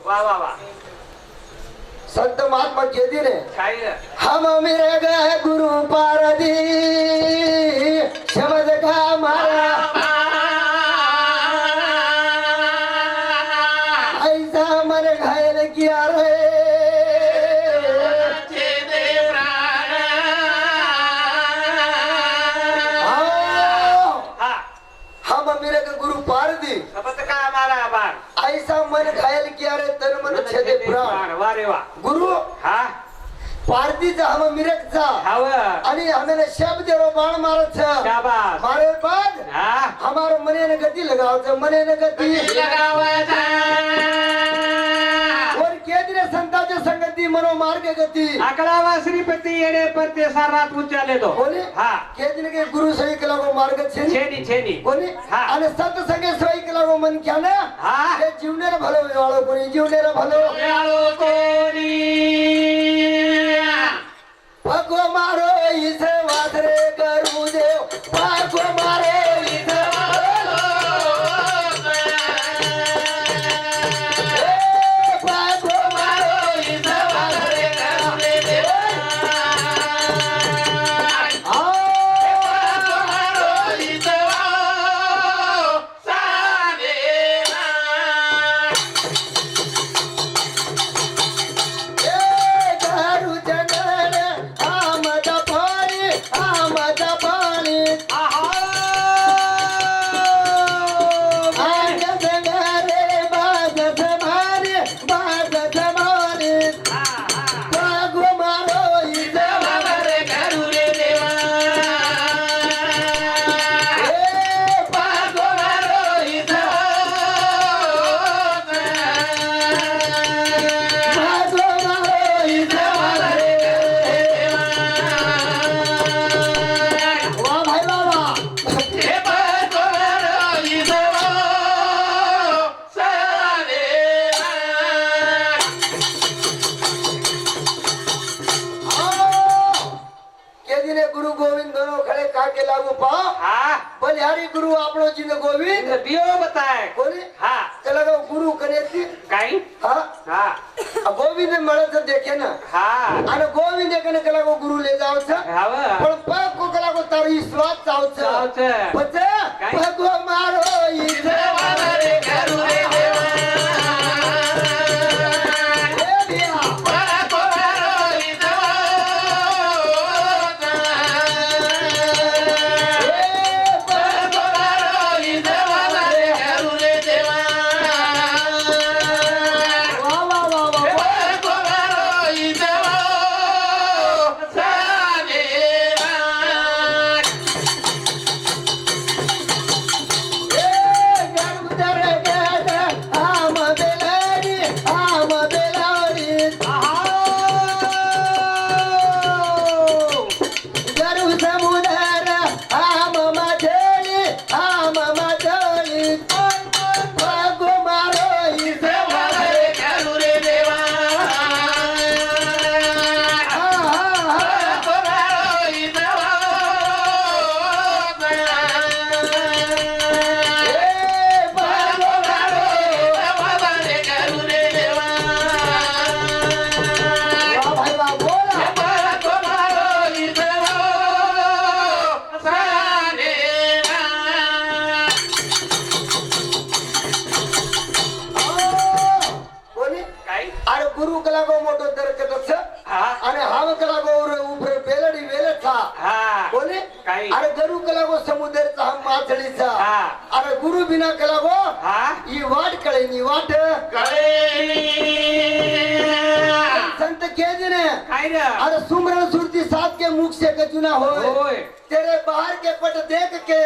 वा वा वा संत महात्मा केदी ने काय हम मेरे गए गुरु पारदी शब्द का मारा ऐसा मन घायल किया रे हम मेरे के गुरु पारदी शब्द का मारा बार ऐसा मन घायल किया रे तन मन छेदे प्राण वा रे वा गुरु हा पारदीचा हम मिरकचा हाव आणि हमें शब्द रो बाण मारत छ शाबास मारे बाद हा हमारो मने ने गति लगाव छ मने ने गति लगावायचा और केदिने संताचे संगती मनो मार्ग गति आकडावा श्रीपती येडे परते सारात उच्चाले तो कोणी हा केदिने के गुरु सही कलागो मार्ग छे छेनी छेनी कोणी हा. आणि सत संगे सही कलागो मन क्या ना हा ते जीवनेर भलो वाळो कोणी जीवनेर भलो याळो कोणी भगो मारो इस वासरे करू देव भगो मारो इस भगो मारो इस वासरे करू देव गुरु गोविंद दोनों खड़े काके लागू पा हा बलिहारी गुरु आपनो जी ने गोविंद दियो बताय कोणी हा चला गो गुरु कनेती काय हाँ हा गोविंद मळे तर देखे ना हा आणि गोविंद कने कला गो गुरु ले जाव छ हाव पण पाक को कला को तारी विश्वास जाव छ जावच पछ भगो मारो इस वाले करू रे देवा ए दिया भगो मारो इस गुरु कला को मोटो दरकत छ आणि हाव कला को ऊपर बेलडी वेलत था बोले अरे गुरु कला को समुद्र चा हम माछली छ अरे गुरु बिना कला को ई वाट कळे नी वाट कळे संत के दिने काय रे अरे सुमरन सुरती साथ के मुख से कचुना होय तेरे बाहर के पट देख के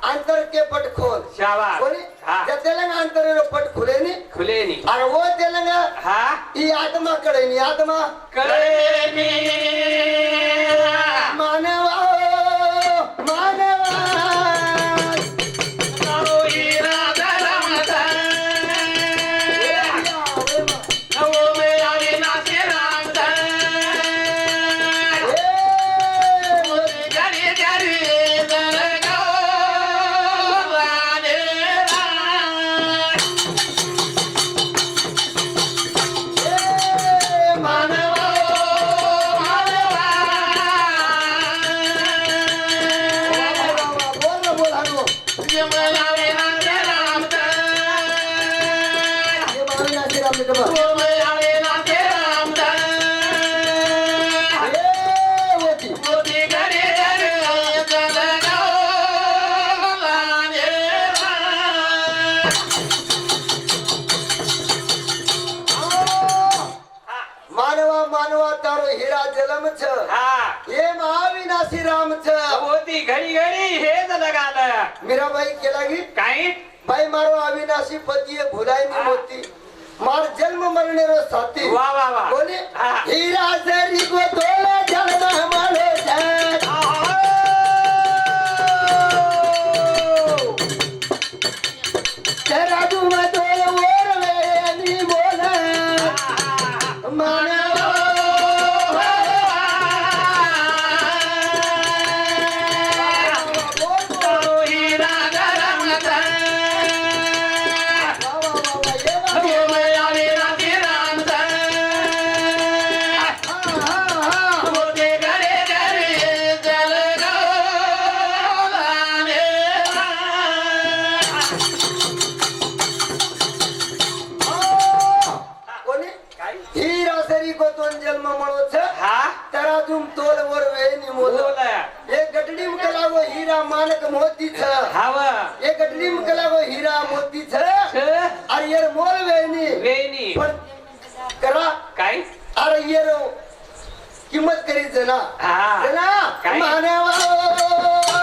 अंतर के पट खोल शाबाश बोले तेलंगा अंतर रो पट खुले नी अरे वो तेलंगा ई आत्मा कळे नी आत्मा कळे नी मानवा मानवा अविनाशी राम मित्र बघ. मानवा मानवा तारो हीरा जलम छ हे महाविनाशी राम छ होती घडी घडी हेच लगाल मीरा बाई केला गी काही भाई मारो अविनाशी पति है भुलाई नहीं होती मार जन्म मरने रो साथी वाह वाह वाह बोले हीरा जरी को तोले जन्म मारे जात तेरा तुम तोल और वे नी बोला मानवा मानक मोती छ हावा एक गडली मकला गो हीरा मोती छ अरे यार मोल वेनी पण करा काय अरे यार किंमत करीच ना हा ना मानवा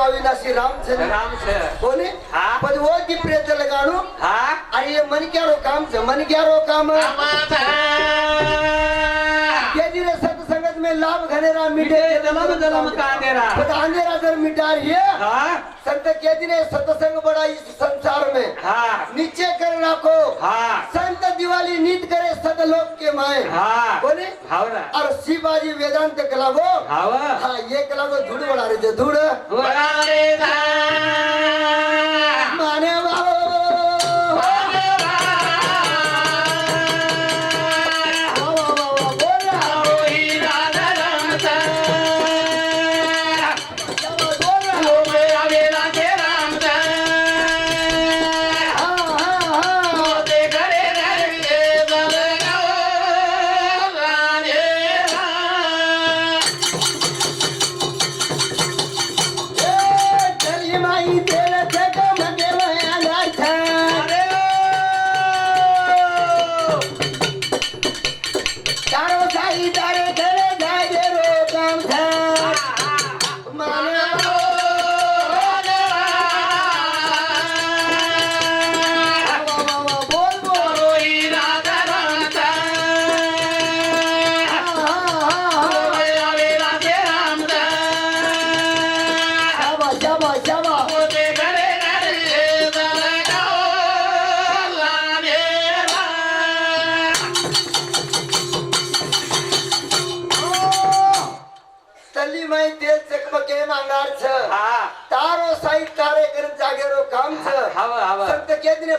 अविनाशी राम छे कोने पण वो की प्रेत लगाणो अरे ये मन क्या रो काम छे मन क्या रो काम के दिने सत्संगत में लाभ घनेरा मिटे जलम का अंधेरा पता अंधेरा जर मिटार ये संत के दिने सत्संग बड़ा इस संसार में नीचे कर रखो संत दिवाली नीत करे सतलोक के माए कोने और शिवाजी वेदांत कलागो ये कलागो धूड़ बड़ा रे धूड़ माने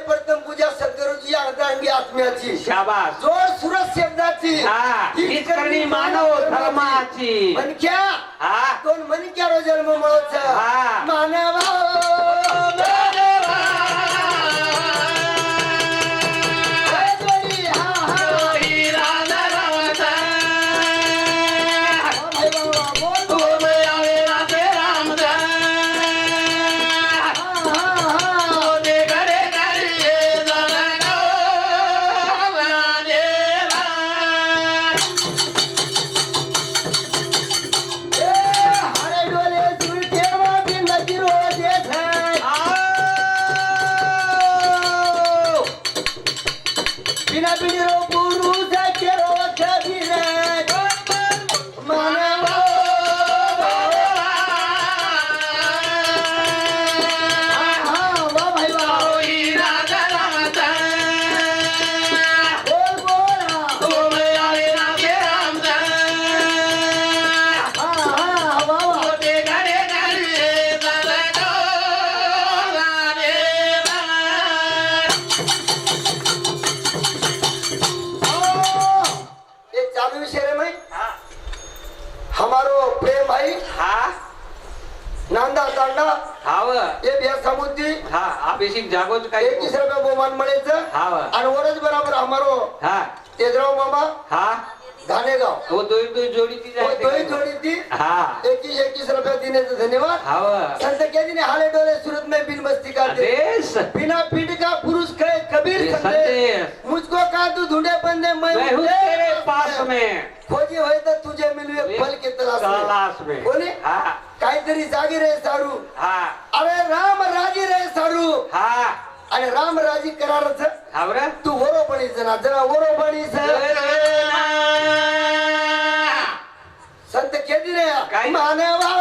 प्रथम पूजा सद्गुरुजी अर्धांगी आत्म्याची शाबास जोर सुरत शब्दाची ही करणी मानव धर्माची मनक्या दोन मनक्या रो जन्म मळोच मानवा जोडीची हा अभिषेक जागोच काही 21 रुपये बहुमान मिळायचं हा वा. आणि वरच बराबर हमारो हा तेजराव मामा हा घाणेगाव वो दोई जोड़ी थी वो दोही जोडीची हाँ 21 रुपये देने से धन्यवाद हाँ संत कहते ने हाले डोले सूरत में बिन मस्ती करते आदेश बिना पीठ का पुरुष कहे कबीर ये संदेश संदेश मुझको कहा तू ढूंढे बंदे मैं हूँ तेरे पास में खोजी होय तर तुझे मिलवे फल के तलाश में बोले हाँ काहीतरी जागी रे सारू हाँ अरे राम राजी रे सारू हाँ आणि राम राजी करारच आवरा तू वरो बनीस ना जरा वरो बनीस संत केदी रे काय? मानवा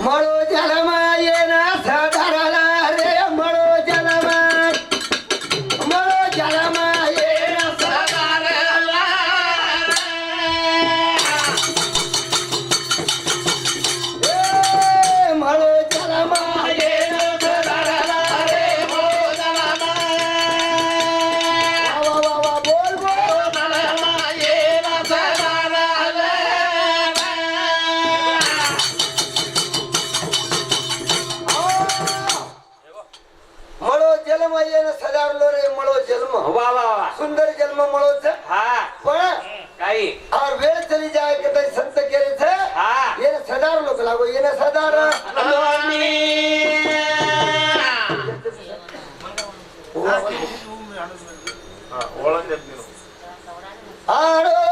मळो जलमा येना साधाराला रे मळो जलमा येना साधाराला ए मळो जलमा येना साधाराला रे मळो जलमा वा वा वा बोल बोल जलमा येना साधाराला मळो जन्म येणं सदारलो रे मळो जन्म वाह वाह वाह सुंदर जन्म मळोच हाँ पण काही और वेळ चली जाए के तई संत केरे छे हाँ येणं सदार लोक लागो येणं सदार आडो